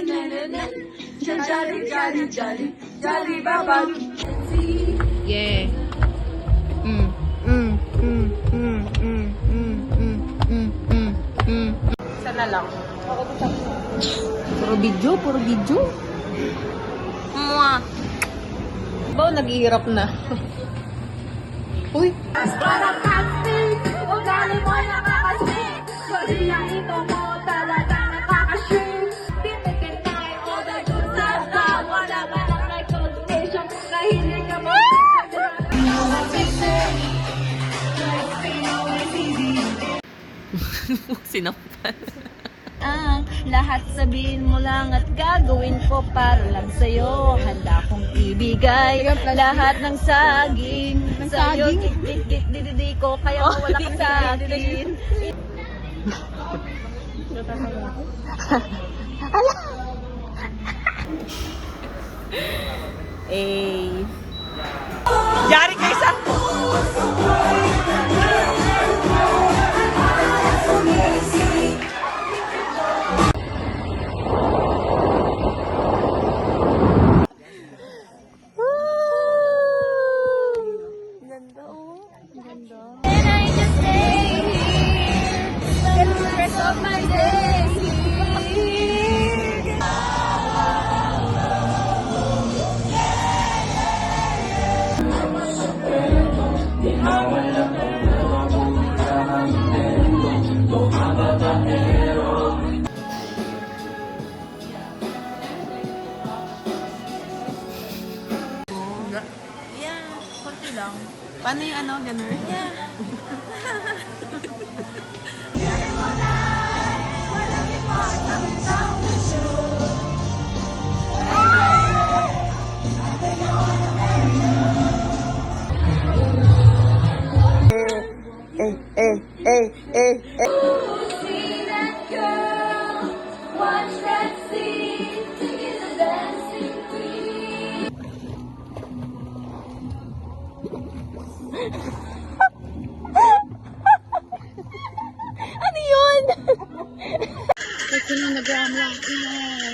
Jolly, jolly, jolly, jolly Baba. Yeah. Sana lang. Puro video, puro video. Mwah. Ba, nag-iirap na. Uy. Para kasing, ugali mo nakakasing. Sorry na ito mo talaga nakakasing. Titikin tayo o dahil sa wala ka ng recommendation. Kahilig ka mo. Sinampal. Ang lahat sabihin mo lang at gagawin ko para lang sa'yo. Handa kong ibigay lahat ng saging. Sa'yo, dididi ko, kaya wala ka sa akin. Eh. Yari kayo sa... And I just stay here, spend the rest of my days here. Yeah, konti lang. Paano yung ano, ganun? Yeah. See that girl, watch that scene, singing the dancing queen. Ano yun? Kilogram lang, Tangina.